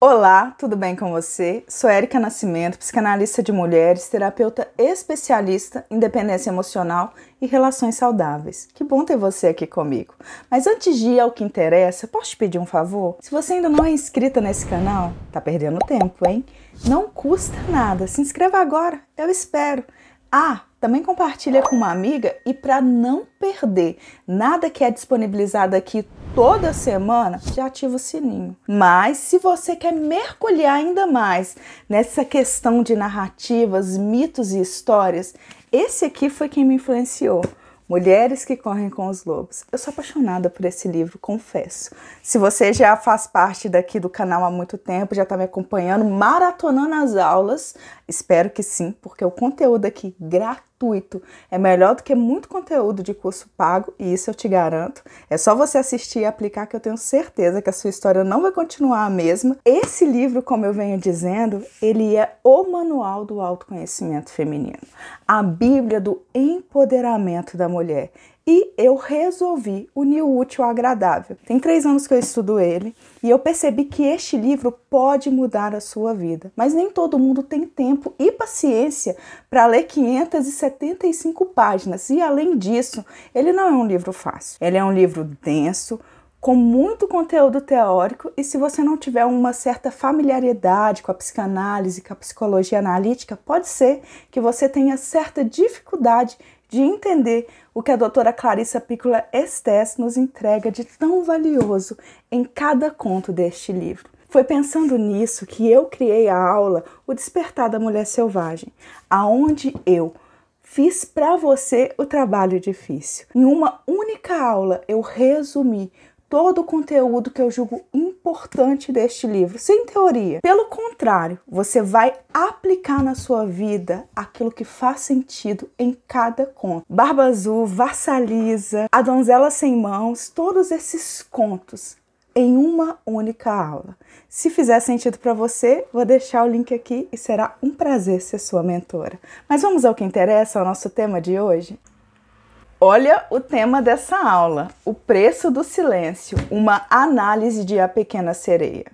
Olá, tudo bem com você? Sou Érica Nascimento, psicanalista de mulheres, terapeuta especialista em dependência emocional e relações saudáveis. Que bom ter você aqui comigo. Mas antes de ir ao que interessa, posso te pedir um favor? Se você ainda não é inscrita nesse canal, tá perdendo tempo, hein? Não custa nada, se inscreva agora, eu espero. Também compartilha com uma amiga e para não perder nada que é disponibilizado aqui toda semana, já ativa o sininho. Mas se você quer mergulhar ainda mais nessa questão de narrativas, mitos e histórias, esse aqui foi quem me influenciou. Mulheres que Correm com os Lobos. Eu sou apaixonada por esse livro, confesso. Se você já faz parte daqui do canal há muito tempo, já está me acompanhando, maratonando as aulas, espero que sim, porque o conteúdo aqui gratuito é melhor do que muito conteúdo de curso pago, e isso eu te garanto. É só você assistir e aplicar que eu tenho certeza que a sua história não vai continuar a mesma. Esse livro, como eu venho dizendo, ele é o manual do autoconhecimento feminino, a Bíblia do empoderamento da mulher. E eu resolvi unir o útil ao agradável. Tem 3 anos que eu estudo ele e eu percebi que este livro pode mudar a sua vida. Mas nem todo mundo tem tempo e paciência para ler 575 páginas. E além disso, ele não é um livro fácil. Ele é um livro denso, com muito conteúdo teórico, e se você não tiver uma certa familiaridade com a psicanálise, com a psicologia analítica, pode ser que você tenha certa dificuldade de entender o que a doutora Clarissa Pinkola Estés nos entrega de tão valioso em cada conto deste livro. Foi pensando nisso que eu criei a aula O Despertar da Mulher Selvagem, aonde eu fiz para você o trabalho difícil. Em uma única aula eu resumi todo o conteúdo que eu julgo importante deste livro, sem teoria. Pelo contrário, você vai aplicar na sua vida aquilo que faz sentido em cada conto. Barba Azul, Vassalisa, A Donzela Sem Mãos, todos esses contos em uma única aula. Se fizer sentido para você, vou deixar o link aqui e será um prazer ser sua mentora. Mas vamos ao que interessa, ao nosso tema de hoje? Olha o tema dessa aula, o preço do silêncio, uma análise de A Pequena Sereia.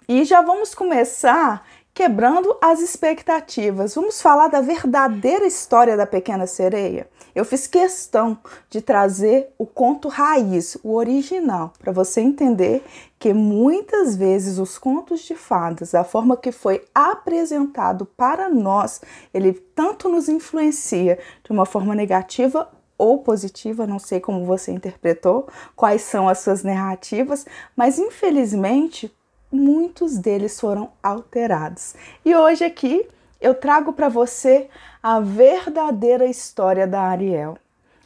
E já vamos começar quebrando as expectativas. Vamos falar da verdadeira história da Pequena Sereia. Eu fiz questão de trazer o conto raiz, o original, para você entender que muitas vezes os contos de fadas, a forma que foi apresentado para nós, ele tanto nos influencia de uma forma negativa ou positiva, não sei como você interpretou, quais são as suas narrativas, mas infelizmente muitos deles foram alterados. E hoje aqui eu trago para você a verdadeira história da Ariel.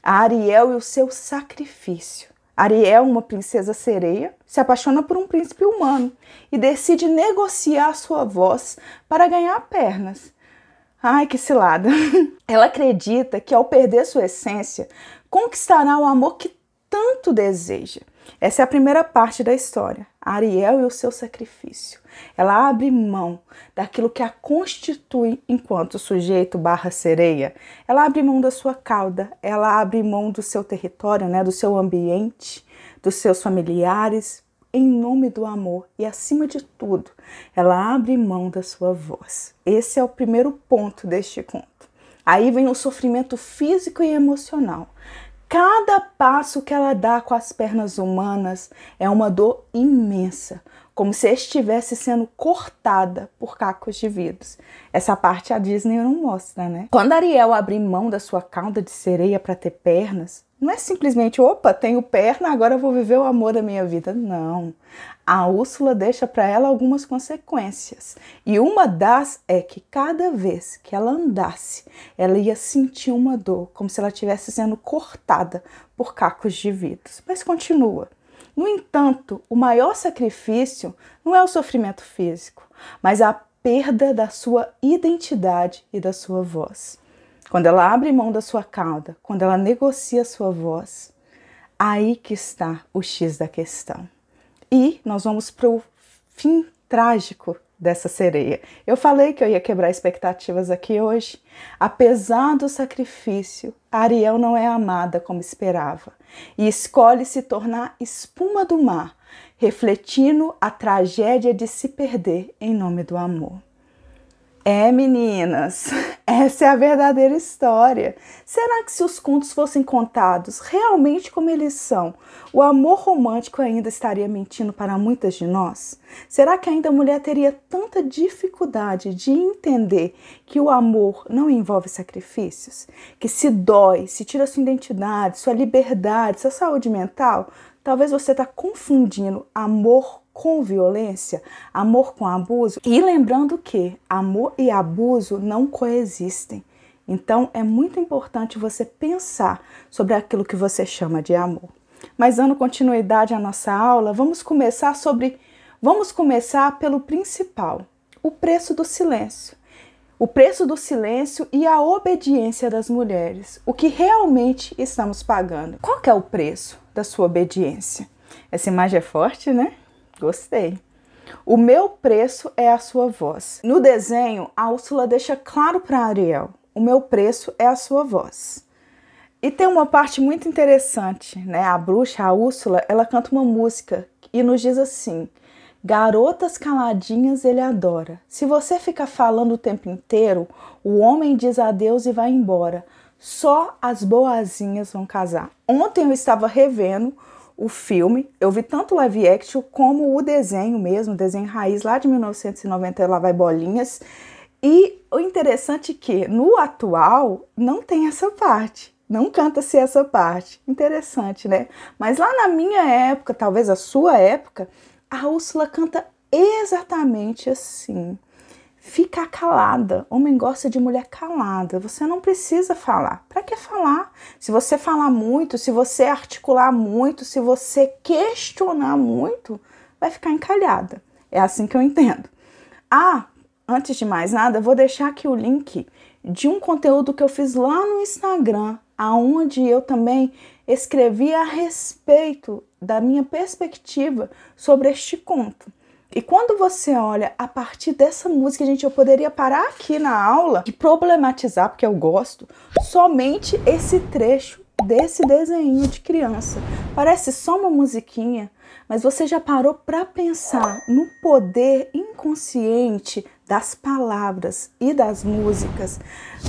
A Ariel e o seu sacrifício. Ariel, uma princesa sereia, se apaixona por um príncipe humano e decide negociar sua voz para ganhar pernas. Ai, que cilada! Ela acredita que ao perder sua essência, conquistará o amor que tanto deseja. Essa é a primeira parte da história, Ariel e o seu sacrifício. Ela abre mão daquilo que a constitui enquanto sujeito / sereia. Ela abre mão da sua cauda, ela abre mão do seu território, do seu ambiente, dos seus familiares, em nome do amor e, acima de tudo, ela abre mão da sua voz. Esse é o primeiro ponto deste conto. Aí vem o sofrimento físico e emocional. Cada passo que ela dá com as pernas humanas é uma dor imensa, como se estivesse sendo cortada por cacos de vidros. Essa parte a Disney não mostra, né? Quando Ariel abre mão da sua cauda de sereia para ter pernas, não é simplesmente, opa, tenho perna, agora eu vou viver o amor da minha vida. Não. A Úrsula deixa para ela algumas consequências. E uma das é que cada vez que ela andasse, ela ia sentir uma dor, como se ela estivesse sendo cortada por cacos de vidros. Mas continua. No entanto, o maior sacrifício não é o sofrimento físico, mas a perda da sua identidade e da sua voz. Quando ela abre mão da sua cauda, quando ela negocia a sua voz, aí que está o X da questão. E nós vamos para o fim trágico dessa sereia. Eu falei que eu ia quebrar expectativas aqui hoje. Apesar do sacrifício, Ariel não é amada como esperava e escolhe se tornar espuma do mar, refletindo a tragédia de se perder em nome do amor. Meninas, essa é a verdadeira história. Será que se os contos fossem contados realmente como eles são, o amor romântico ainda estaria mentindo para muitas de nós? Será que ainda a mulher teria tanta dificuldade de entender que o amor não envolve sacrifícios? Que se dói, se tira sua identidade, sua liberdade, sua saúde mental? Talvez você está confundindo amor com violência, amor com abuso, e lembrando que amor e abuso não coexistem. Então é muito importante você pensar sobre aquilo que você chama de amor. Mas dando continuidade à nossa aula, vamos começar pelo principal, o preço do silêncio. O preço do silêncio e a obediência das mulheres. O que realmente estamos pagando. Qual que é o preço da sua obediência? Essa imagem é forte, né? Gostei. O meu preço é a sua voz. No desenho, a Úrsula deixa claro para Ariel: o meu preço é a sua voz. E tem uma parte muito interessante, né? A bruxa, a Úrsula, ela canta uma música e nos diz assim: garotas caladinhas ele adora. Se você ficar falando o tempo inteiro, o homem diz adeus e vai embora. Só as boazinhas vão casar. Ontem eu estava revendo o filme, eu vi tanto live action como o desenho mesmo, o desenho raiz lá de 1990, Lá Vai Bolinhas. E o interessante é que no atual não tem essa parte, não canta-se essa parte. Interessante, né? Mas lá na minha época, talvez a sua época, a Úrsula canta exatamente assim. Fica calada. Homem gosta de mulher calada. Você não precisa falar. Para que falar? Se você falar muito, se você articular muito, se você questionar muito, vai ficar encalhada. É assim que eu entendo. Antes de mais nada, vou deixar aqui o link de um conteúdo que eu fiz lá no Instagram, aonde eu também escrevi a respeito da minha perspectiva sobre este conto. E quando você olha a partir dessa música, gente, eu poderia parar aqui na aula e problematizar, porque eu gosto, somente esse trecho desse desenho de criança. Parece só uma musiquinha, mas você já parou para pensar no poder inconsciente das palavras e das músicas?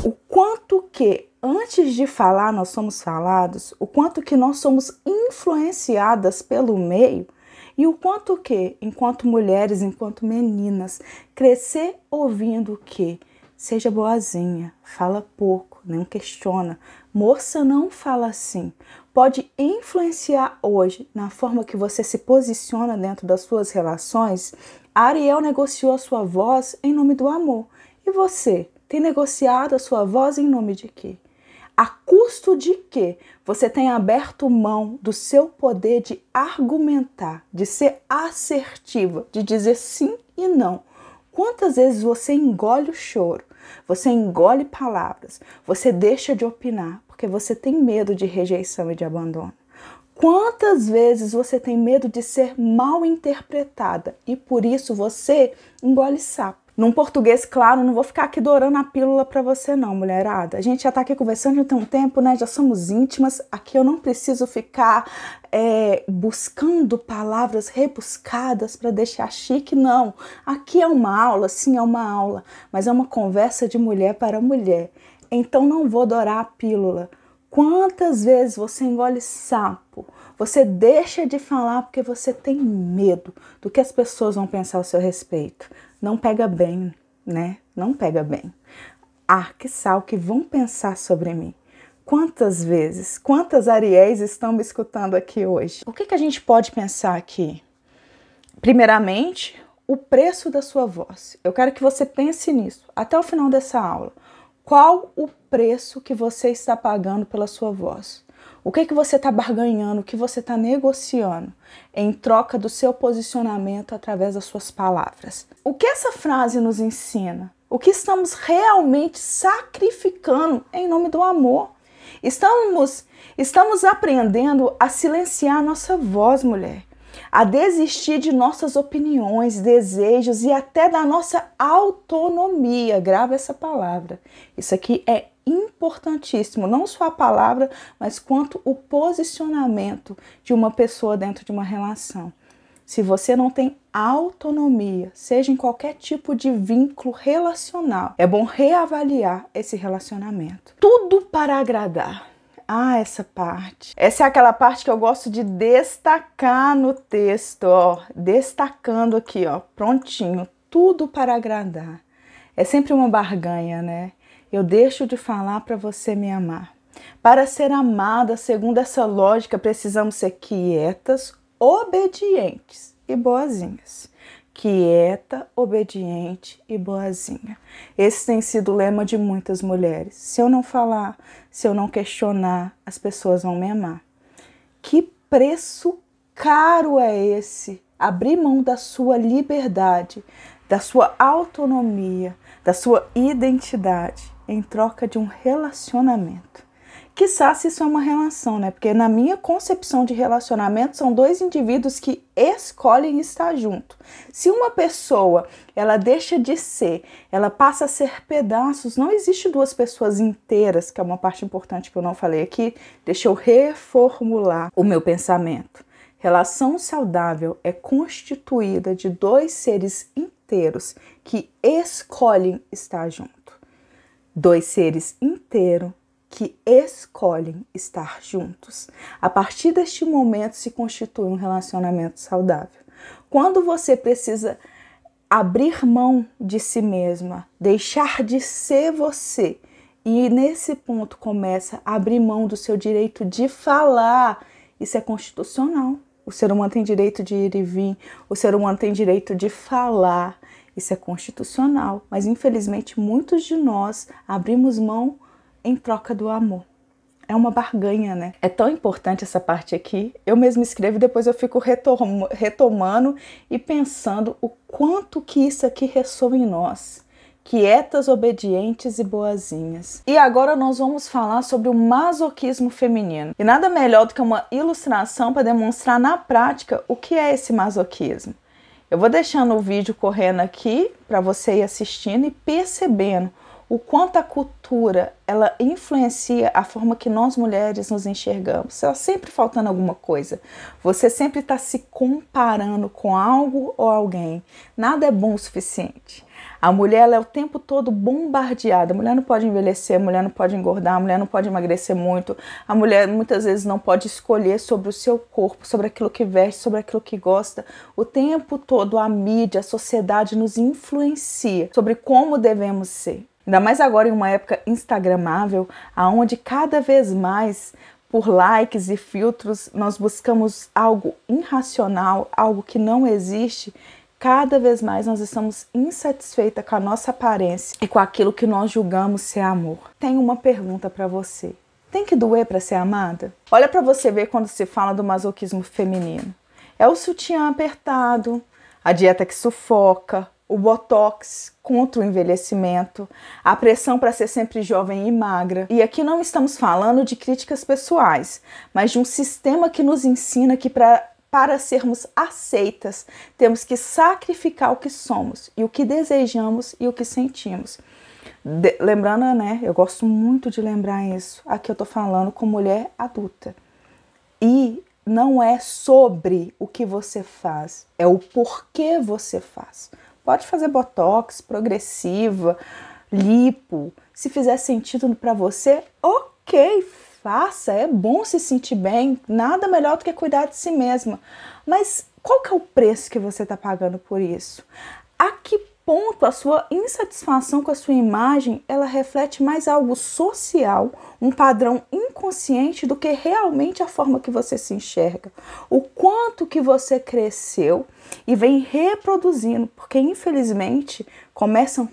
O quanto que, antes de falar, nós somos falados, o quanto que nós somos influenciadas pelo meio, e o quanto que, enquanto mulheres, enquanto meninas, crescer ouvindo que seja boazinha, fala pouco, não questiona, moça não fala assim, pode influenciar hoje na forma que você se posiciona dentro das suas relações. A Ariel negociou a sua voz em nome do amor. E você, tem negociado a sua voz em nome de quê? A custo de que você tenha aberto mão do seu poder de argumentar, de ser assertiva, de dizer sim e não. Quantas vezes você engole o choro, você engole palavras, você deixa de opinar porque você tem medo de rejeição e de abandono? Quantas vezes você tem medo de ser mal interpretada e por isso você engole sapo? Num português claro, não vou ficar aqui dourando a pílula para você não, mulherada. A gente já tá aqui conversando já tem um tempo, né? Já somos íntimas. Aqui eu não preciso ficar buscando palavras rebuscadas para deixar chique, não. Aqui é uma aula, sim, é uma aula, mas é uma conversa de mulher para mulher. Então não vou dourar a pílula. Quantas vezes você engole sapo? Você deixa de falar porque você tem medo do que as pessoas vão pensar ao seu respeito. Não pega bem, né? Não pega bem. Que sal que vão pensar sobre mim. Quantas vezes, quantas Ariéis estão me escutando aqui hoje? O que a gente pode pensar aqui? Primeiramente, o preço da sua voz. Eu quero que você pense nisso até o final dessa aula. Qual o preço que você está pagando pela sua voz? O que você está barganhando, o que você está negociando em troca do seu posicionamento através das suas palavras? O que essa frase nos ensina? O que estamos realmente sacrificando em nome do amor? Estamos aprendendo a silenciar a nossa voz, mulher. a desistir de nossas opiniões, desejos e até da nossa autonomia. Grava essa palavra. Isso aqui é importantíssimo, não só a palavra, mas quanto o posicionamento de uma pessoa dentro de uma relação. Se você não tem autonomia, seja em qualquer tipo de vínculo relacional, é bom reavaliar esse relacionamento. Tudo para agradar. Ah, essa parte. Essa é aquela parte que eu gosto de destacar no texto, ó, destacando aqui, ó, prontinho, tudo para agradar. É sempre uma barganha, né? Eu deixo de falar para você me amar. Para ser amada, segundo essa lógica, precisamos ser quietas, obedientes e boazinhas. Quieta, obediente e boazinha. Esse tem sido o lema de muitas mulheres. Se eu não falar, se eu não questionar, as pessoas vão me amar. Que preço caro é esse? Abrir mão da sua liberdade, da sua autonomia, da sua identidade em troca de um relacionamento. Quiçá se isso é uma relação, né? Porque na minha concepção de relacionamento são dois indivíduos que escolhem estar junto. Se uma pessoa, ela deixa de ser, ela passa a ser pedaços, não existe duas pessoas inteiras, que é uma parte importante que eu não falei aqui. Deixa eu reformular o meu pensamento. Relação saudável é constituída de dois seres inteiros que escolhem estar junto. Dois seres inteiros que escolhem estar juntos. A partir deste momento se constitui um relacionamento saudável. Quando você precisa abrir mão de si mesma, deixar de ser você, e nesse ponto começa a abrir mão do seu direito de falar, isso é constitucional. O ser humano tem direito de ir e vir, o ser humano tem direito de falar, isso é constitucional. Mas infelizmente muitos de nós abrimos mão em troca do amor. É uma barganha, né? É tão importante essa parte aqui. Eu mesma escrevo e depois eu fico retomando e pensando o quanto que isso aqui ressoa em nós. Quietas, obedientes e boazinhas. E agora nós vamos falar sobre o masoquismo feminino. E nada melhor do que uma ilustração para demonstrar na prática o que é esse masoquismo. Eu vou deixando o vídeo correndo aqui para você ir assistindo e percebendo o quanto a cultura ela influencia a forma que nós mulheres nos enxergamos. Está sempre faltando alguma coisa. Você sempre está se comparando com algo ou alguém. Nada é bom o suficiente. A mulher ela é o tempo todo bombardeada. A mulher não pode envelhecer, a mulher não pode engordar, a mulher não pode emagrecer muito. A mulher muitas vezes não pode escolher sobre o seu corpo, sobre aquilo que veste, sobre aquilo que gosta. O tempo todo a mídia, a sociedade nos influencia sobre como devemos ser. Ainda mais agora em uma época instagramável, onde cada vez mais, por likes e filtros, nós buscamos algo irracional, algo que não existe. Cada vez mais nós estamos insatisfeitas com a nossa aparência e com aquilo que nós julgamos ser amor. Tenho uma pergunta para você. Tem que doer para ser amada? Olha para você ver quando se fala do masoquismo feminino. É o sutiã apertado, a dieta que sufoca, o botox contra o envelhecimento, a pressão para ser sempre jovem e magra. E aqui não estamos falando de críticas pessoais, mas de um sistema que nos ensina que para sermos aceitas, temos que sacrificar o que somos e o que desejamos e o que sentimos. Lembrando, né? Eu gosto muito de lembrar isso. Aqui eu tô falando com mulher adulta. E não é sobre o que você faz, é o porquê você faz. Pode fazer botox, progressiva, lipo. Se fizer sentido para você, ok, faça. É bom se sentir bem. Nada melhor do que cuidar de si mesma. Mas qual que é o preço que você está pagando por isso? A que ponto a sua insatisfação com a sua imagem, ela reflete mais algo social, um padrão inconsciente do que realmente a forma que você se enxerga. O quanto que você cresceu e vem reproduzindo, porque infelizmente começam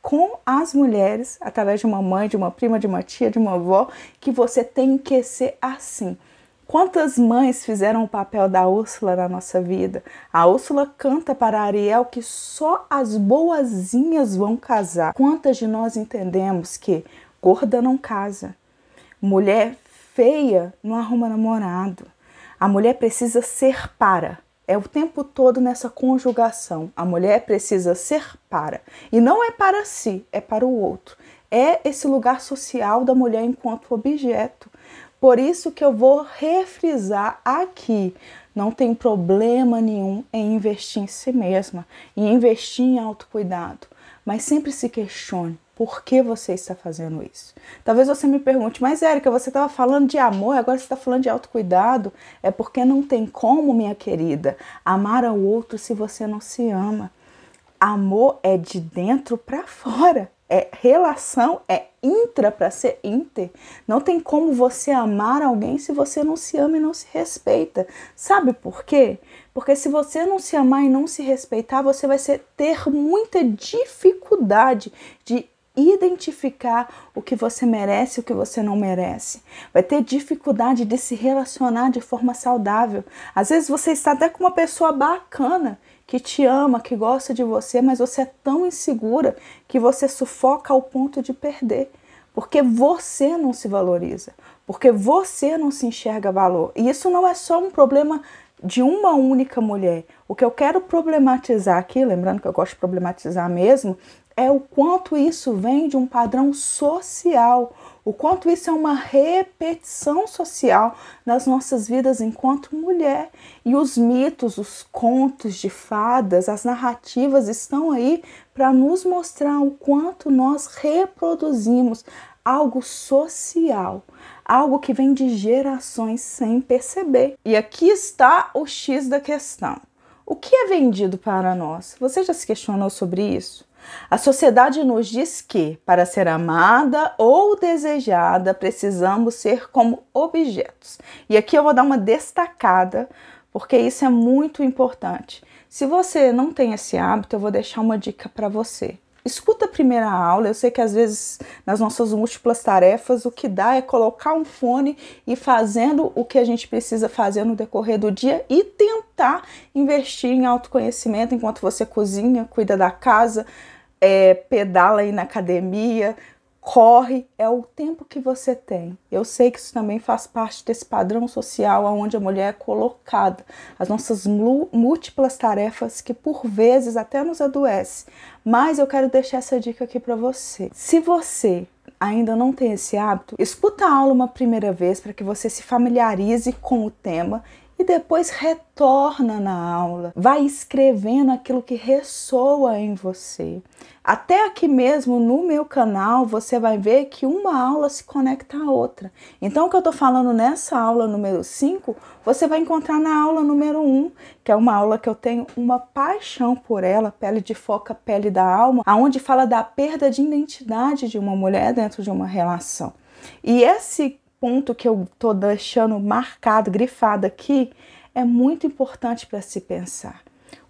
com as mulheres, através de uma mãe, de uma prima, de uma tia, de uma avó, que você tem que ser assim. Quantas mães fizeram o papel da Úrsula na nossa vida? A Úrsula canta para Ariel que só as boazinhas vão casar. Quantas de nós entendemos que gorda não casa? Mulher feia não arruma namorado. A mulher precisa ser para É o tempo todo nessa conjugação. A mulher precisa ser para. E não é para si, é para o outro. É esse lugar social da mulher enquanto objeto. Por isso que eu vou refrisar aqui. Não tem problema nenhum em investir em si mesma, em investir em autocuidado. Mas sempre se questione. Por que você está fazendo isso? Talvez você me pergunte, mas Érica, você estava falando de amor, agora você está falando de autocuidado. É porque não tem como, minha querida, amar ao outro se você não se ama. Amor é de dentro para fora. Relação é intra para ser inter. Não tem como você amar alguém se você não se ama e não se respeita. Sabe por quê? Porque se você não se amar e não se respeitar, você vai ter muita dificuldade de identificar o que você merece e o que você não merece. Vai ter dificuldade de se relacionar de forma saudável. Às vezes você está até com uma pessoa bacana, que te ama, que gosta de você, mas você é tão insegura que você sufoca ao ponto de perder. Porque você não se valoriza, porque você não se enxerga valor. E isso não é só um problema de uma única mulher. O que eu quero problematizar aqui, lembrando que eu gosto de problematizar mesmo, é o quanto isso vem de um padrão social, o quanto isso é uma repetição social nas nossas vidas enquanto mulher. E os mitos, os contos de fadas, as narrativas estão aí para nos mostrar o quanto nós reproduzimos algo social, algo que vem de gerações sem perceber. E aqui está o X da questão. O que é vendido para nós? Você já se questionou sobre isso? A sociedade nos diz que, para ser amada ou desejada, precisamos ser como objetos. E aqui eu vou dar uma destacada, porque isso é muito importante. Se você não tem esse hábito, eu vou deixar uma dica para você. Escuta a primeira aula. Eu sei que às vezes nas nossas múltiplas tarefas o que dá é colocar um fone e fazendo o que a gente precisa fazer no decorrer do dia e tentar investir em autoconhecimento enquanto você cozinha, cuida da casa, pedala aí na academia, corre, é o tempo que você tem. Eu sei que isso também faz parte desse padrão social onde a mulher é colocada, as nossas múltiplas tarefas que por vezes até nos adoece. Mas eu quero deixar essa dica aqui para você. Se você ainda não tem esse hábito, escuta a aula uma primeira vez para que você se familiarize com o tema e depois retorna na aula, vai escrevendo aquilo que ressoa em você. Até aqui mesmo no meu canal você vai ver que uma aula se conecta à outra. Então o que eu estou falando nessa aula número 5, você vai encontrar na aula número 1, que é uma aula que eu tenho uma paixão por ela, Pele de Foca, Pele da Alma, onde fala da perda de identidade de uma mulher dentro de uma relação. E esse ponto que eu estou deixando marcado, grifado aqui, é muito importante para se pensar.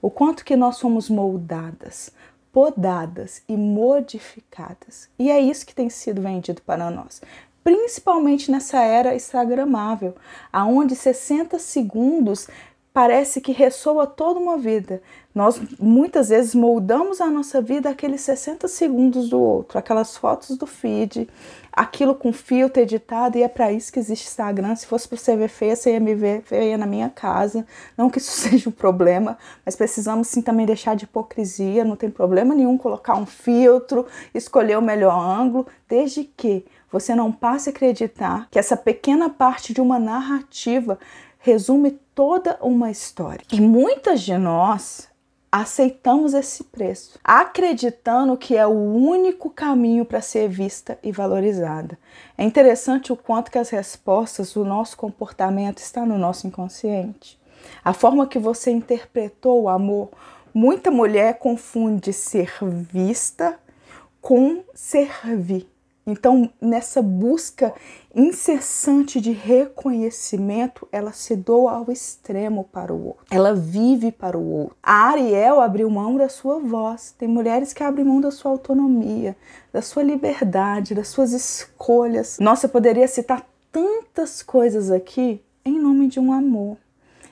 O quanto que nós somos moldadas, podadas e modificadas. E é isso que tem sido vendido para nós. Principalmente nessa era instagramável, onde 60 segundos parece que ressoa toda uma vida. Nós muitas vezes moldamos a nossa vida aqueles 60 segundos do outro, aquelas fotos do feed, aquilo com filtro editado, e é para isso que existe Instagram. Se fosse para você ver feia, você ia me ver feia na minha casa. Não que isso seja um problema, mas precisamos sim também deixar de hipocrisia. Não tem problema nenhum colocar um filtro, escolher o melhor ângulo, desde que você não passe a acreditar que essa pequena parte de uma narrativa resume toda uma história. E muitas de nós aceitamos esse preço, acreditando que é o único caminho para ser vista e valorizada. É interessante o quanto que as respostas do nosso comportamento estão no nosso inconsciente. A forma que você interpretou o amor, muita mulher confunde ser vista com servir. Então, nessa busca incessante de reconhecimento, ela se doa ao extremo para o outro. Ela vive para o outro. A Ariel abriu mão da sua voz. Tem mulheres que abrem mão da sua autonomia, da sua liberdade, das suas escolhas. Nossa, eu poderia citar tantas coisas aqui em nome de um amor.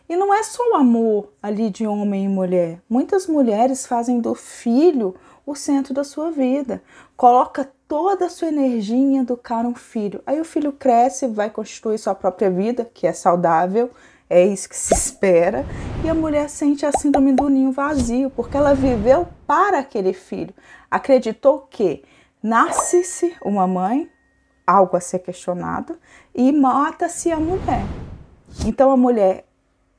E não é só o amor ali de homem e mulher. Muitas mulheres fazem do filho o centro da sua vida. Coloca toda a sua energia em educar um filho. Aí o filho cresce, vai constituir sua própria vida, que é saudável, é isso que se espera, e a mulher sente a síndrome do ninho vazio, porque ela viveu para aquele filho, acreditou que nasce-se uma mãe, algo a ser questionado, e mata-se a mulher. Então a mulher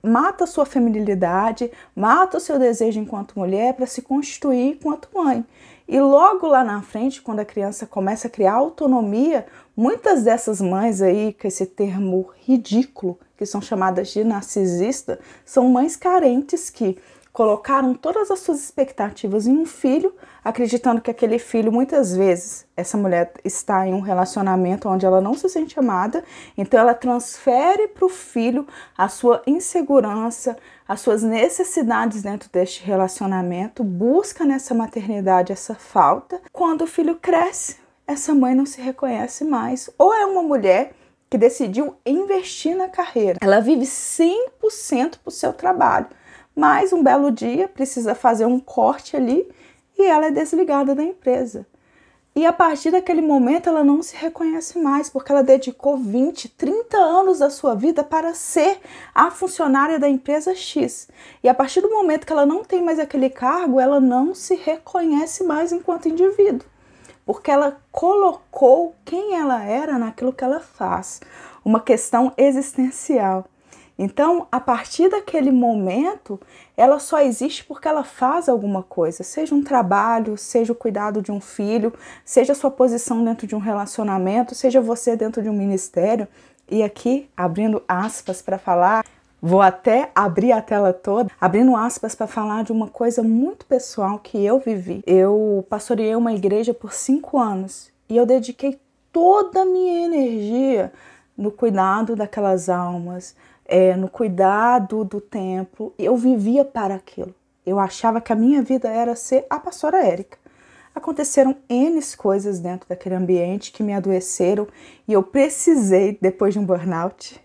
mata a sua feminilidade, mata o seu desejo enquanto mulher para se constituir enquanto mãe. E logo lá na frente, quando a criança começa a criar autonomia, muitas dessas mães aí, com esse termo ridículo, que são chamadas de narcisista, são mães carentes que colocaram todas as suas expectativas em um filho, acreditando que aquele filho, muitas vezes, essa mulher está em um relacionamento onde ela não se sente amada, então ela transfere para o filho a sua insegurança, as suas necessidades dentro deste relacionamento, busca nessa maternidade essa falta. Quando o filho cresce, essa mãe não se reconhece mais, ou é uma mulher que decidiu investir na carreira, ela vive 100% para o seu trabalho, mas um belo dia precisa fazer um corte ali e ela é desligada da empresa. E a partir daquele momento ela não se reconhece mais, porque ela dedicou 20, 30 anos da sua vida para ser a funcionária da empresa X. E a partir do momento que ela não tem mais aquele cargo, ela não se reconhece mais enquanto indivíduo, porque ela colocou quem ela era naquilo que ela faz, uma questão existencial. Então, a partir daquele momento, ela só existe porque ela faz alguma coisa, seja um trabalho, seja o cuidado de um filho, seja a sua posição dentro de um relacionamento, seja você dentro de um ministério. E aqui, abrindo aspas para falar, vou até abrir a tela toda, abrindo aspas para falar de uma coisa muito pessoal que eu vivi. Eu pastoreei uma igreja por 5 anos e eu dediquei toda a minha energia no cuidado daquelas almas, no cuidado do templo. Eu vivia para aquilo. Eu achava que a minha vida era ser a pastora Érica. Aconteceram N coisas dentro daquele ambiente que me adoeceram e eu precisei, depois de um burnout,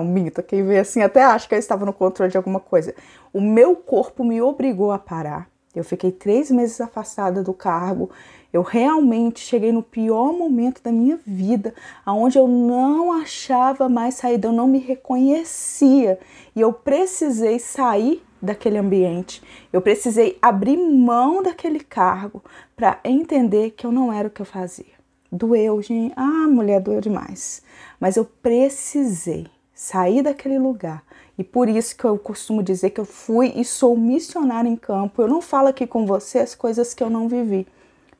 minto, quem vê assim até acha que eu estava no controle de alguma coisa. O meu corpo me obrigou a parar. Eu fiquei 3 meses afastada do cargo. Eu realmente cheguei no pior momento da minha vida, onde eu não achava mais saída, eu não me reconhecia. E eu precisei sair daquele ambiente, eu precisei abrir mão daquele cargo para entender que eu não era o que eu fazia. Doeu, gente. Ah, mulher, doeu demais. Mas eu precisei sair daquele lugar. E por isso que eu costumo dizer que eu fui e sou missionária em campo. Eu não falo aqui com você as coisas que eu não vivi.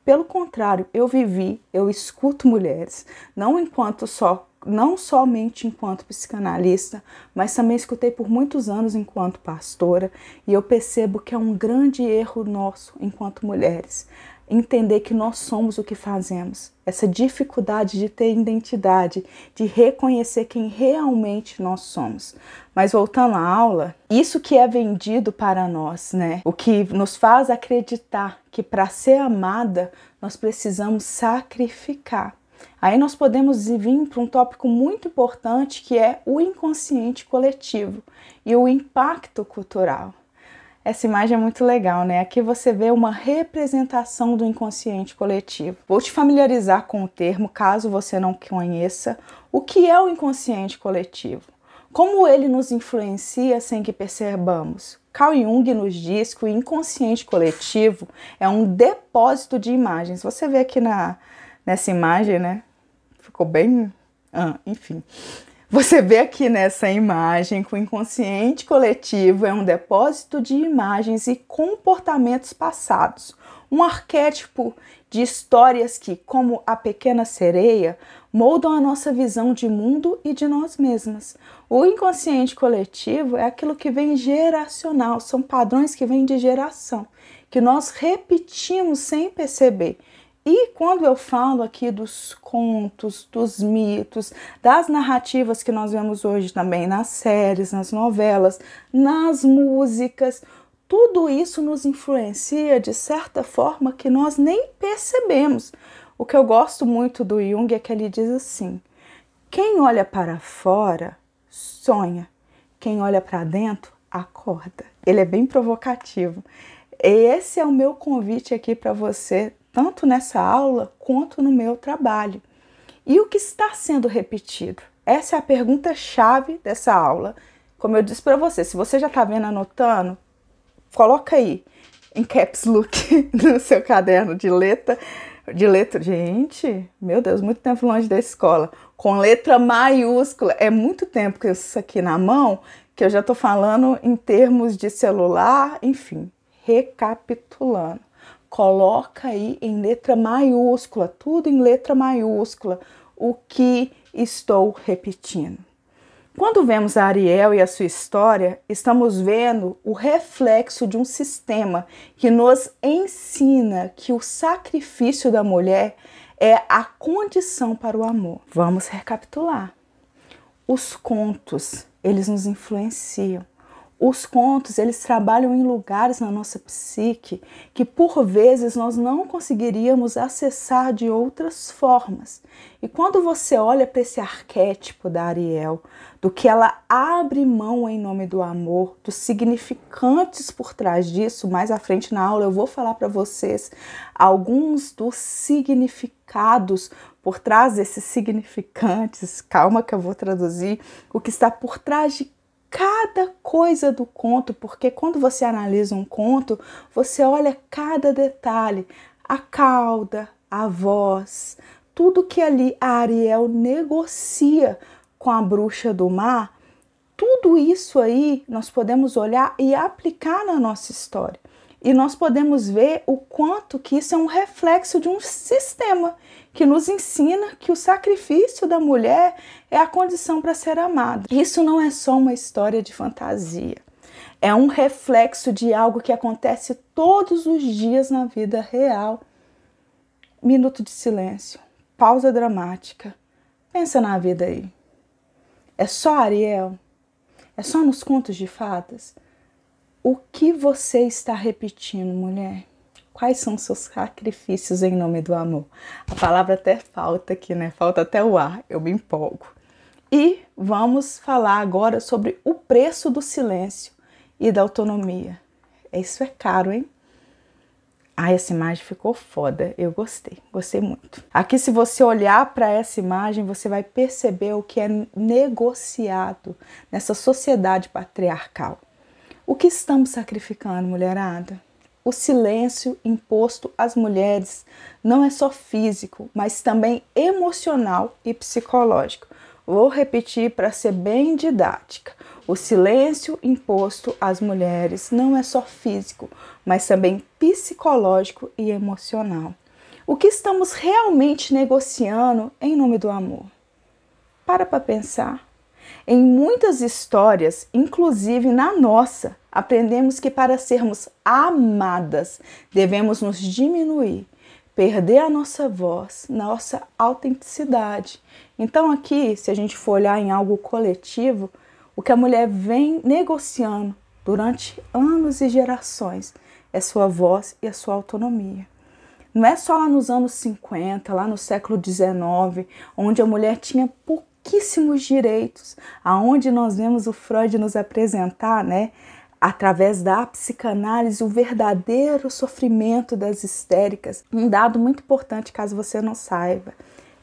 Pelo contrário, eu vivi, eu escuto mulheres, não somente enquanto psicanalista, mas também escutei por muitos anos enquanto pastora, e eu percebo que é um grande erro nosso enquanto mulheres, entender que nós somos o que fazemos, essa dificuldade de ter identidade, de reconhecer quem realmente nós somos. Mas voltando à aula, isso que é vendido para nós, né? O que nos faz acreditar que para ser amada nós precisamos sacrificar. Aí nós podemos vir para um tópico muito importante que é o inconsciente coletivo e o impacto cultural. Essa imagem é muito legal, né? Aqui você vê uma representação do inconsciente coletivo. Vou te familiarizar com o termo, caso você não conheça. O que é o inconsciente coletivo? Como ele nos influencia sem que percebamos? Carl Jung nos diz que o inconsciente coletivo é um depósito de imagens. Você vê aqui nessa imagem, né? Ficou bem... enfim... Você vê aqui nessa imagem que o inconsciente coletivo é um depósito de imagens e comportamentos passados, um arquétipo de histórias que, como a pequena sereia, moldam a nossa visão de mundo e de nós mesmas. O inconsciente coletivo é aquilo que vem geracional, são padrões que vêm de geração, que nós repetimos sem perceber. E quando eu falo aqui dos contos, dos mitos, das narrativas que nós vemos hoje também nas séries, nas novelas, nas músicas, tudo isso nos influencia de certa forma que nós nem percebemos. O que eu gosto muito do Jung é que ele diz assim: quem olha para fora sonha, quem olha para dentro acorda. Ele é bem provocativo. Esse é o meu convite aqui para você, tanto nessa aula quanto no meu trabalho. E o que está sendo repetido? Essa é a pergunta-chave dessa aula. Como eu disse para você, se você já tá vendo anotando, coloca aí em caps look no seu caderno de letra. Gente, meu Deus, muito tempo longe da escola. Com letra maiúscula. É muito tempo que eu isso aqui na mão, que eu já tô falando em termos de celular, enfim. Recapitulando. Coloca aí em letra maiúscula, tudo em letra maiúscula, o que estou repetindo. Quando vemos a Ariel e a sua história, estamos vendo o reflexo de um sistema que nos ensina que o sacrifício da mulher é a condição para o amor. Vamos recapitular. Os contos, eles nos influenciam. Os contos, eles trabalham em lugares na nossa psique que, por vezes, nós não conseguiríamos acessar de outras formas. E quando você olha para esse arquétipo da Ariel, do que ela abre mão em nome do amor, dos significantes por trás disso, mais à frente na aula eu vou falar para vocês alguns dos significados por trás desses significantes, calma que eu vou traduzir, o que está por trás de cada coisa do conto, porque quando você analisa um conto, você olha cada detalhe, a cauda, a voz, tudo que ali a Ariel negocia com a bruxa do mar, tudo isso aí nós podemos olhar e aplicar na nossa história. E nós podemos ver o quanto que isso é um reflexo de um sistema que nos ensina que o sacrifício da mulher é a condição para ser amada. Isso não é só uma história de fantasia. É um reflexo de algo que acontece todos os dias na vida real. Minuto de silêncio, pausa dramática. Pensa na vida aí. É só Ariel? É só nos contos de fadas? O que você está repetindo, mulher? Quais são os seus sacrifícios em nome do amor? A palavra até falta aqui, né? Falta até o ar, eu me empolgo. E vamos falar agora sobre o preço do silêncio e da autonomia. Isso é caro, hein? Ah, essa imagem ficou foda, eu gostei muito. Aqui, se você olhar para essa imagem, você vai perceber o que é negociado nessa sociedade patriarcal. O que estamos sacrificando, mulherada? O silêncio imposto às mulheres não é só físico, mas também emocional e psicológico. Vou repetir para ser bem didática. O silêncio imposto às mulheres não é só físico, mas também psicológico e emocional. O que estamos realmente negociando em nome do amor? Para pensar. Em muitas histórias, inclusive na nossa, aprendemos que para sermos amadas, devemos nos diminuir, perder a nossa voz, nossa autenticidade. Então aqui, se a gente for olhar em algo coletivo, o que a mulher vem negociando durante anos e gerações é sua voz e a sua autonomia. Não é só lá nos anos 50, lá no século XIX, onde a mulher tinha pouquíssimos direitos, aonde nós vemos o Freud nos apresentar, né, através da psicanálise, o verdadeiro sofrimento das histéricas. Um dado muito importante, caso você não saiba,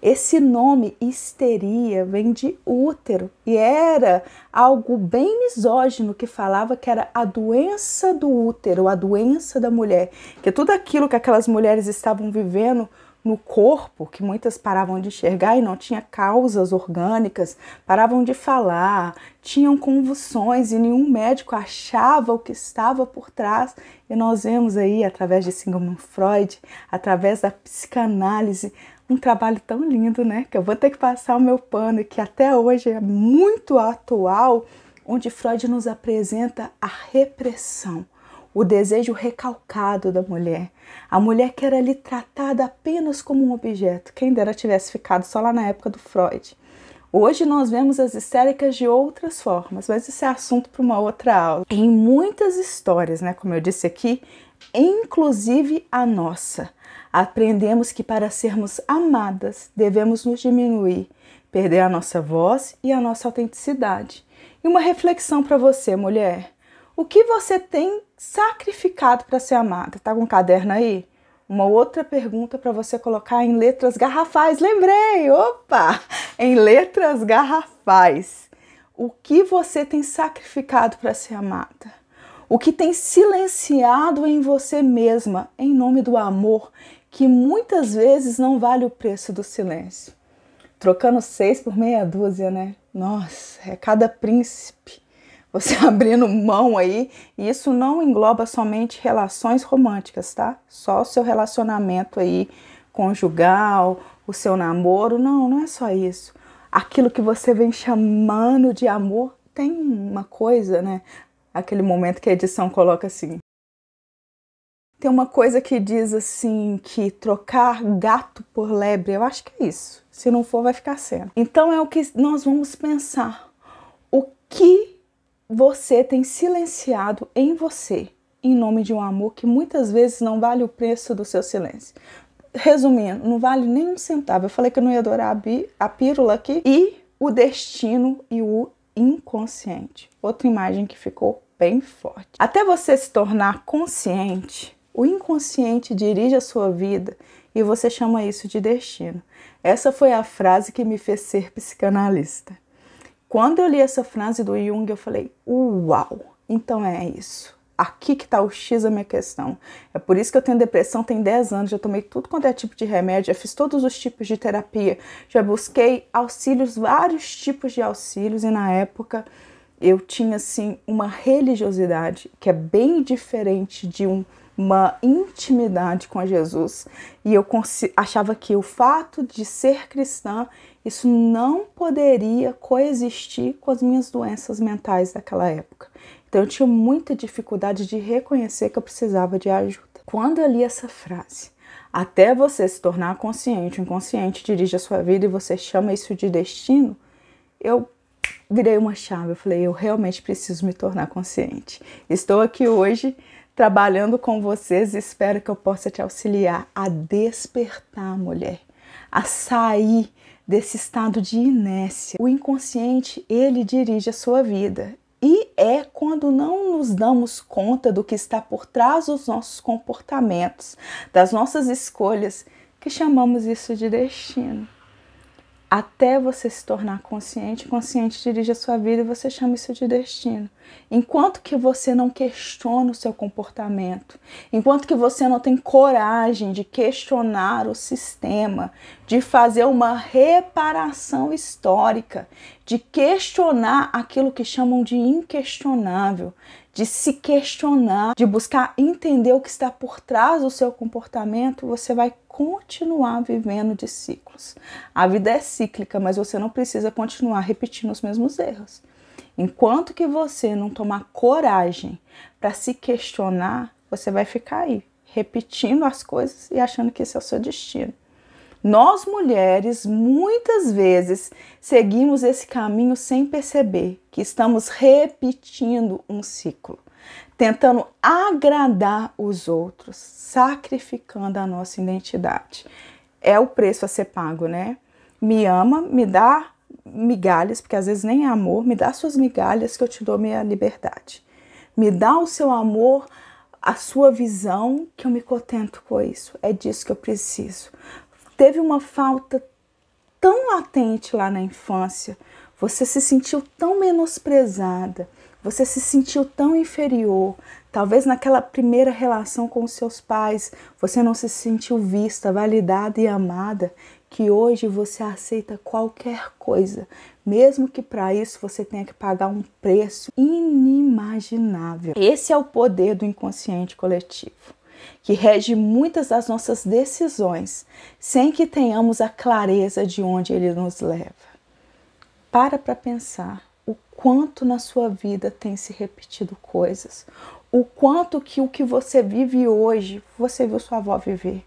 esse nome histeria vem de útero e era algo bem misógino que falava que era a doença do útero, a doença da mulher, que tudo aquilo que aquelas mulheres estavam vivendo no corpo, que muitas paravam de enxergar e não tinha causas orgânicas, paravam de falar, tinham convulsões e nenhum médico achava o que estava por trás. E nós vemos aí, através de Sigmund Freud, através da psicanálise, um trabalho tão lindo, né? Que eu vou ter que passar o meu pano e que até hoje é muito atual, onde Freud nos apresenta a repressão, o desejo recalcado da mulher. A mulher que era ali tratada apenas como um objeto. Quem dera tivesse ficado só lá na época do Freud. Hoje nós vemos as histéricas de outras formas, mas isso é assunto para uma outra aula. Em muitas histórias, né, como eu disse aqui, inclusive a nossa, aprendemos que para sermos amadas devemos nos diminuir, perder a nossa voz e a nossa autenticidade. E uma reflexão para você, mulher. O que você tem sacrificado para ser amada? Tá com um caderno aí? Uma outra pergunta para você colocar em letras garrafais. Lembrei! Opa! Em letras garrafais. O que você tem sacrificado para ser amada? O que tem silenciado em você mesma em nome do amor, que muitas vezes não vale o preço do silêncio? Trocando 6 por meia dúzia, né? Nossa, é cada príncipe. Você abrindo mão aí, e isso não engloba somente relações românticas, tá? Só o seu relacionamento aí conjugal, o seu namoro, não é só isso. Aquilo que você vem chamando de amor, tem uma coisa, né? Aquele momento que a edição coloca assim. Tem uma coisa que diz assim, que trocar gato por lebre, eu acho que é isso. Se não for, vai ficar sendo. Então é o que nós vamos pensar. O que você tem silenciado em você, em nome de um amor que muitas vezes não vale o preço do seu silêncio. Resumindo, não vale nem um centavo. Eu falei que eu não ia adorar a pílula aqui. E o destino e o inconsciente. Outra imagem que ficou bem forte. Até você se tornar consciente, o inconsciente dirige a sua vida e você chama isso de destino. Essa foi a frase que me fez ser psicanalista. Quando eu li essa frase do Jung, eu falei, uau, então é isso. Aqui que está o X da minha questão. É por isso que eu tenho depressão, tem 10 anos, já tomei tudo quanto é tipo de remédio, já fiz todos os tipos de terapia, já busquei auxílios, vários tipos de auxílios, e na época eu tinha assim uma religiosidade que é bem diferente de uma intimidade com Jesus, e eu achava que o fato de ser cristã, isso não poderia coexistir com as minhas doenças mentais daquela época. Então eu tinha muita dificuldade de reconhecer que eu precisava de ajuda. Quando eu li essa frase, até você se tornar consciente, o inconsciente dirige a sua vida e você chama isso de destino, eu virei uma chave. Eu falei, eu realmente preciso me tornar consciente. Estou aqui hoje trabalhando com vocês e espero que eu possa te auxiliar a despertar, mulher, a sair desse estado de inércia. O inconsciente, ele dirige a sua vida. E é quando não nos damos conta do que está por trás dos nossos comportamentos, das nossas escolhas, que chamamos isso de destino. Até você se tornar consciente, o consciente dirige a sua vida e você chama isso de destino. Enquanto que você não questiona o seu comportamento, enquanto que você não tem coragem de questionar o sistema, de fazer uma reparação histórica, de questionar aquilo que chamam de inquestionável, de se questionar, de buscar entender o que está por trás do seu comportamento, você vai continuar vivendo de ciclos. A vida é cíclica, mas você não precisa continuar repetindo os mesmos erros. Enquanto que você não tomar coragem para se questionar, você vai ficar aí, repetindo as coisas e achando que esse é o seu destino. Nós, mulheres, muitas vezes seguimos esse caminho sem perceber que estamos repetindo um ciclo, tentando agradar os outros, sacrificando a nossa identidade. É o preço a ser pago, né? Me ama, me dá migalhas, porque às vezes nem é amor, me dá suas migalhas que eu te dou minha liberdade. Me dá o seu amor, a sua visão, que eu me contento com isso. É disso que eu preciso. Teve uma falta tão latente lá na infância, você se sentiu tão menosprezada, você se sentiu tão inferior, talvez naquela primeira relação com os seus pais, você não se sentiu vista, validada e amada, que hoje você aceita qualquer coisa, mesmo que para isso você tenha que pagar um preço inimaginável. Esse é o poder do inconsciente coletivo, que rege muitas das nossas decisões, sem que tenhamos a clareza de onde ele nos leva. Para pensar o quanto na sua vida tem se repetido coisas, o quanto que o que você vive hoje, você viu sua avó viver.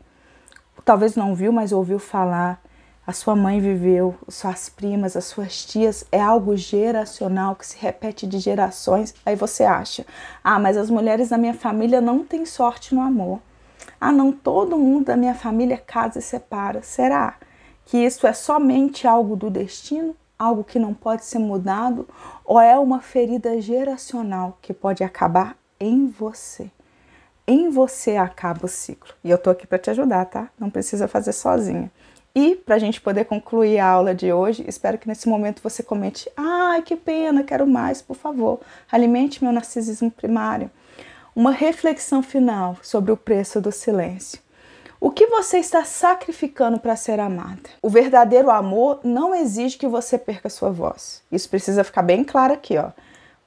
Talvez não viu, mas ouviu falar, a sua mãe viveu, suas primas, as suas tias, é algo geracional que se repete de gerações. Aí você acha, mas as mulheres da minha família não têm sorte no amor. Não, todo mundo da minha família casa e separa. Será que isso é somente algo do destino? Algo que não pode ser mudado? Ou é uma ferida geracional que pode acabar em você? Em você acaba o ciclo. E eu tô aqui para te ajudar, tá? Não precisa fazer sozinha. E para a gente poder concluir a aula de hoje, espero que nesse momento você comente: ai, que pena, quero mais, por favor, alimente meu narcisismo primário. Uma reflexão final sobre o preço do silêncio. O que você está sacrificando para ser amada? O verdadeiro amor não exige que você perca sua voz. Isso precisa ficar bem claro aqui, ó.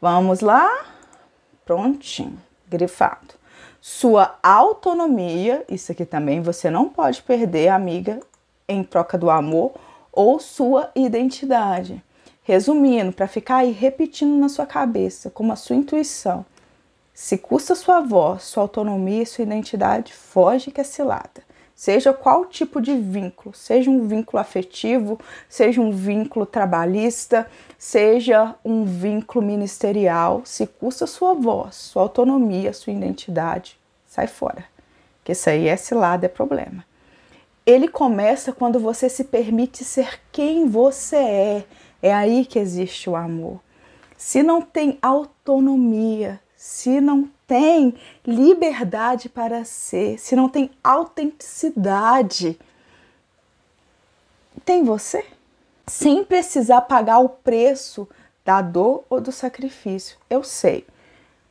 Vamos lá? Prontinho, grifado. Sua autonomia, isso aqui também você não pode perder, amiga, em troca do amor, ou sua identidade. Resumindo, para ficar aí repetindo na sua cabeça, como a sua intuição, se custa sua voz, sua autonomia e sua identidade, foge que é cilada. Seja qual tipo de vínculo, seja um vínculo afetivo, seja um vínculo trabalhista, seja um vínculo ministerial, se custa sua voz, sua autonomia, sua identidade, sai fora. Que isso aí é cilada, é problema. Ele começa quando você se permite ser quem você é. É aí que existe o amor. Se não tem autonomia, se não tem liberdade para ser, se não tem autenticidade, tem você? Sem precisar pagar o preço da dor ou do sacrifício. Eu sei,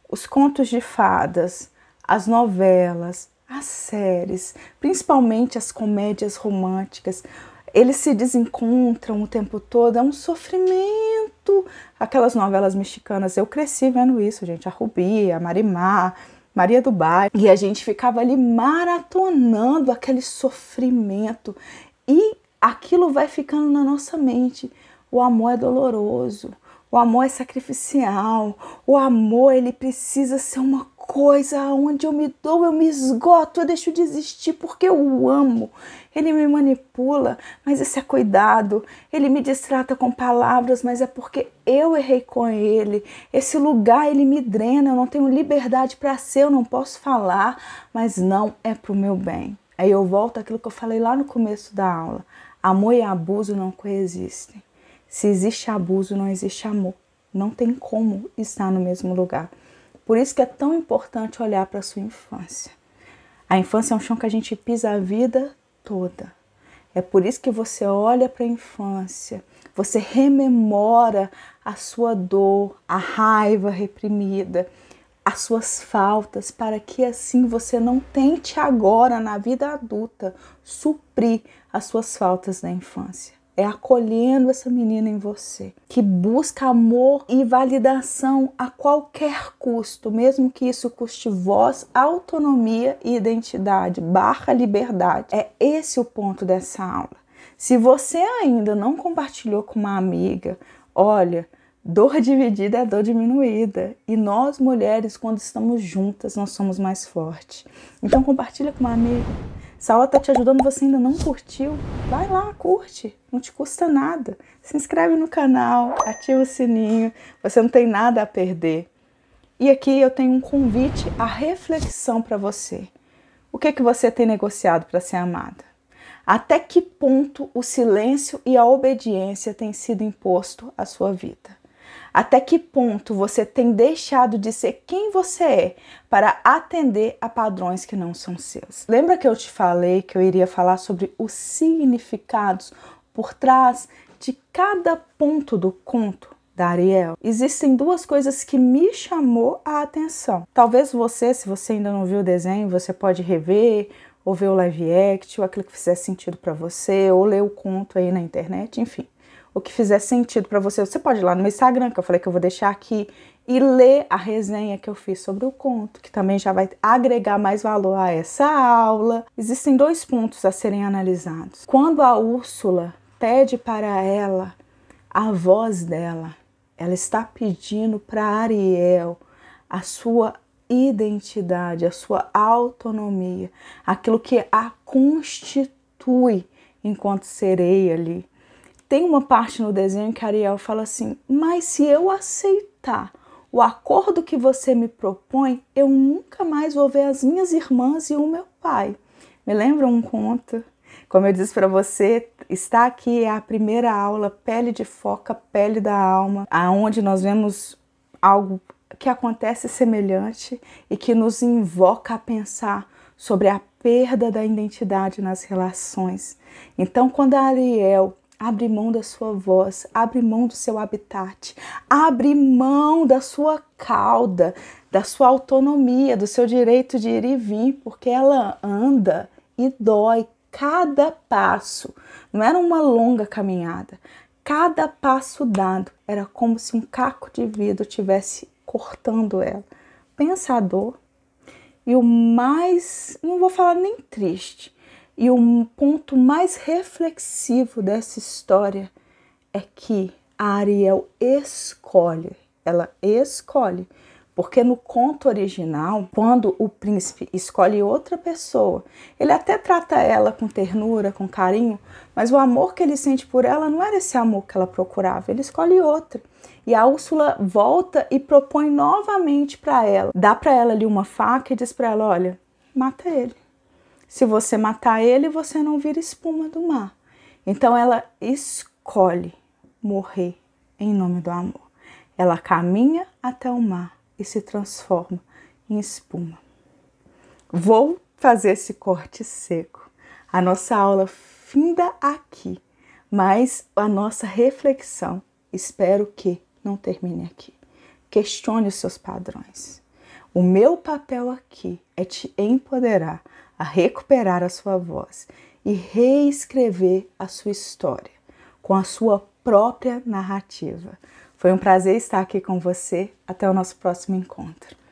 os contos de fadas, as novelas, as séries, principalmente as comédias românticas, eles se desencontram o tempo todo, é um sofrimento. Aquelas novelas mexicanas, eu cresci vendo isso, gente, a Rubi, a Marimar, Maria do Bairro, e a gente ficava ali maratonando aquele sofrimento e aquilo vai ficando na nossa mente. O amor é doloroso, o amor é sacrificial, o amor ele precisa ser uma coisa onde eu me dou, eu me esgoto, eu deixo de existir porque eu o amo. Ele me manipula, mas esse é cuidado. Ele me distrata com palavras, mas é porque eu errei com ele. Esse lugar ele me drena, eu não tenho liberdade para ser, eu não posso falar, mas não é pro meu bem. Aí eu volto àquilo que eu falei lá no começo da aula. Amor e abuso não coexistem. Se existe abuso, não existe amor. Não tem como estar no mesmo lugar. Por isso que é tão importante olhar para a sua infância. A infância é um chão que a gente pisa a vida toda. É por isso que você olha para a infância, você rememora a sua dor, a raiva reprimida, as suas faltas, para que assim você não tente agora, na vida adulta, suprir as suas faltas da infância. É acolhendo essa menina em você, que busca amor e validação a qualquer custo, mesmo que isso custe voz, autonomia e identidade, liberdade. É esse o ponto dessa aula. Se você ainda não compartilhou com uma amiga, olha, dor dividida é dor diminuída. E nós, mulheres, quando estamos juntas, nós somos mais fortes. Então compartilha com uma amiga. Se a aula está te ajudando, você ainda não curtiu, vai lá, curte, não te custa nada. Se inscreve no canal, ativa o sininho, você não tem nada a perder. E aqui eu tenho um convite à reflexão para você. O que você tem negociado para ser amada? Até que ponto o silêncio e a obediência têm sido imposto à sua vida? Até que ponto você tem deixado de ser quem você é para atender a padrões que não são seus? Lembra que eu te falei que eu iria falar sobre os significados por trás de cada ponto do conto da Ariel? Existem duas coisas que me chamou a atenção. Talvez você, se você ainda não viu o desenho, você pode rever, ou ver o live act, ou aquilo que fizer sentido para você, ou ler o conto aí na internet, enfim. O que fizer sentido para você, você pode ir lá no meu Instagram, que eu falei que eu vou deixar aqui, e ler a resenha que eu fiz sobre o conto, que também já vai agregar mais valor a essa aula. Existem dois pontos a serem analisados. Quando a Úrsula pede para ela, a voz dela, ela está pedindo para Ariel a sua identidade, a sua autonomia, aquilo que a constitui enquanto sereia ali. Tem uma parte no desenho que a Ariel fala assim, mas se eu aceitar o acordo que você me propõe, eu nunca mais vou ver as minhas irmãs e o meu pai. Me lembra um conto? Como eu disse para você, está aqui a primeira aula, Pele de Foca, Pele da Alma, aonde nós vemos algo que acontece semelhante e que nos invoca a pensar sobre a perda da identidade nas relações. Então, quando a Ariel abre mão da sua voz, abre mão do seu habitat, abre mão da sua cauda, da sua autonomia, do seu direito de ir e vir, porque ela anda e dói cada passo. Não era uma longa caminhada. Cada passo dado era como se um caco de vidro estivesse cortando ela. Pensa a dor. E o mais, não vou falar nem triste, e o ponto mais reflexivo dessa história é que a Ariel ela escolhe, porque no conto original, quando o príncipe escolhe outra pessoa, ele até trata ela com ternura, com carinho, mas o amor que ele sente por ela não era esse amor que ela procurava, ele escolhe outra. E a Úrsula volta e propõe novamente para ela, dá para ela ali uma faca e diz para ela, olha, mata ele. Se você matar ele, você não vira espuma do mar. Então ela escolhe morrer em nome do amor. Ela caminha até o mar e se transforma em espuma. Vou fazer esse corte seco. A nossa aula finda aqui, mas a nossa reflexão, espero que não termine aqui. Questione os seus padrões. O meu papel aqui é te empoderar a recuperar a sua voz e reescrever a sua história com a sua própria narrativa. Foi um prazer estar aqui com você. Até o nosso próximo encontro.